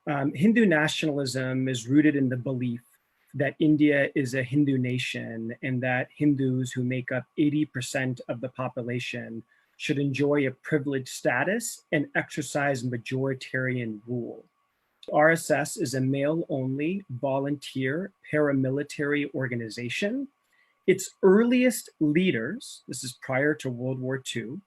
Hindu nationalism is rooted in the belief that India is a Hindu nation and that Hindus, who make up 80% of the population, should enjoy a privileged status and exercise majoritarian rule. RSS is a male-only volunteer paramilitary organization. Its earliest leaders, this is prior to World War II,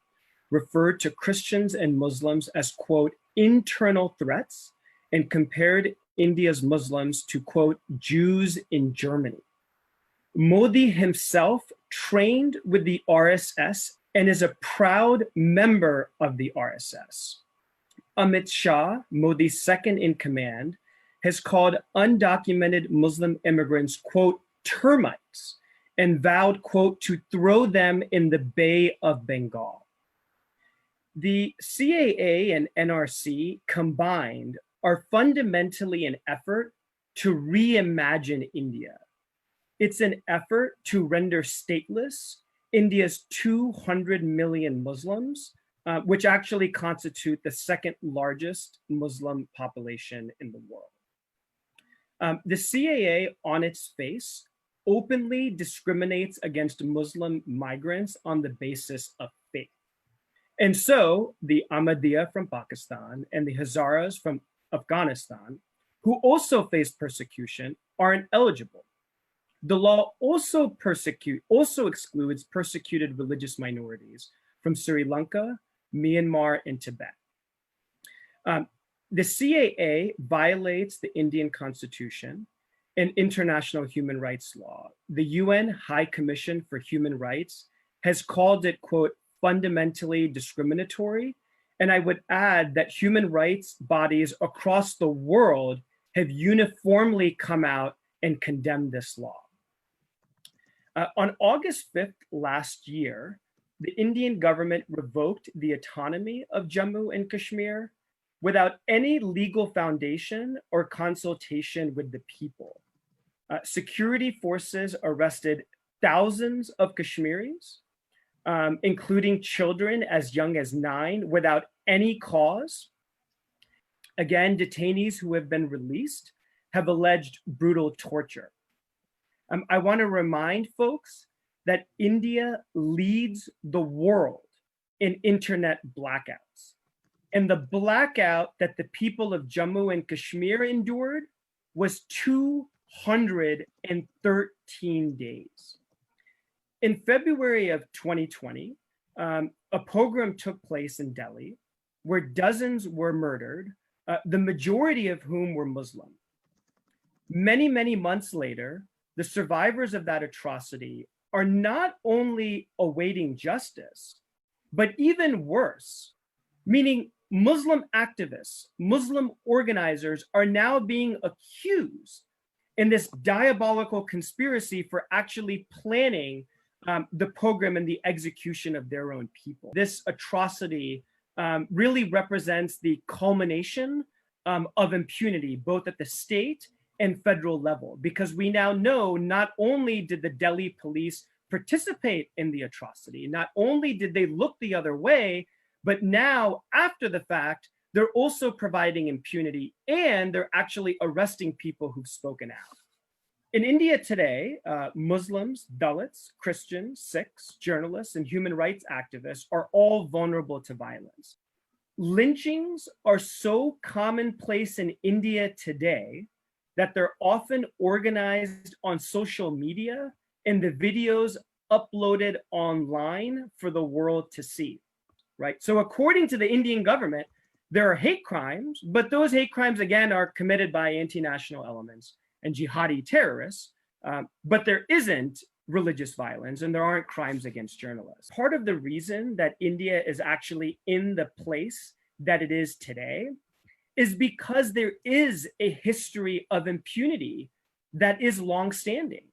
referred to Christians and Muslims as, quote, internal threats, and compared India's Muslims to, quote, Jews in Germany. Modi himself trained with the RSS and is a proud member of the RSS. Amit Shah, Modi's second in command, has called undocumented Muslim immigrants, quote, termites, and vowed, quote, to throw them in the Bay of Bengal. The CAA and NRC combined are fundamentally an effort to reimagine India. It's an effort to render stateless India's 200 million Muslims, which actually constitute the second largest Muslim population in the world. The CAA, on its face, openly discriminates against Muslim migrants on the basis of faith. And so the Ahmadiyya from Pakistan and the Hazaras from Afghanistan, who also face persecution, aren't eligible. The law also excludes persecuted religious minorities from Sri Lanka, Myanmar, and Tibet. The CAA violates the Indian Constitution and international human rights law. The UN High Commission for Human Rights has called it, quote, fundamentally discriminatory. And I would add that human rights bodies across the world have uniformly come out and condemned this law. On August 5th last year, the Indian government revoked the autonomy of Jammu and Kashmir without any legal foundation or consultation with the people. Security forces arrested thousands of Kashmiris, including children as young as 9, without any cause. Again, detainees who have been released have alleged brutal torture. I want to remind folks that India leads the world in internet blackouts. And the blackout that the people of Jammu and Kashmir endured was 213 days. In February of 2020, a pogrom took place in Delhi where dozens were murdered, the majority of whom were Muslim. Many, many months later, the survivors of that atrocity are not only awaiting justice, but even worse, meaning Muslim activists, Muslim organizers are now being accused in this diabolical conspiracy for actually planning the pogrom and the execution of their own people. This atrocity really represents the culmination of impunity, both at the state and federal level, because we now know not only did the Delhi police participate in the atrocity, not only did they look the other way, but now after the fact, they're also providing impunity and they're actually arresting people who've spoken out. In India today, Muslims, Dalits, Christians, Sikhs, journalists, and human rights activists are all vulnerable to violence. Lynchings are so commonplace in India today that they're often organized on social media and the videos uploaded online for the world to see, right? So according to the Indian government, there are hate crimes, but those hate crimes, again, are committed by anti-national elements and jihadi terrorists, but there isn't religious violence and there aren't crimes against journalists. Part of the reason that India is actually in the place that it is today is because there is a history of impunity that is longstanding.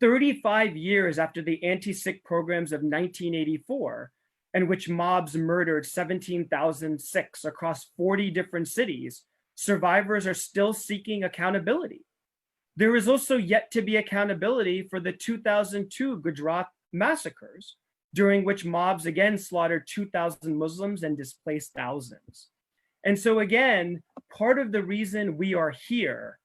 35 years after the anti-Sikh pogroms of 1984, in which mobs murdered 17,000 Sikhs across 40 different cities, survivors are still seeking accountability. There is also yet to be accountability for the 2002 Gujarat massacres, during which mobs again slaughtered 2,000 Muslims and displaced thousands. And so again, part of the reason we are here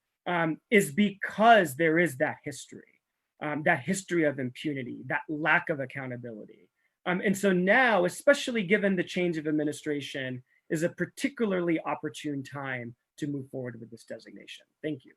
is because there is that history of impunity, that lack of accountability. And so now, especially given the change of administration, is a particularly opportune time to move forward with this designation. Thank you.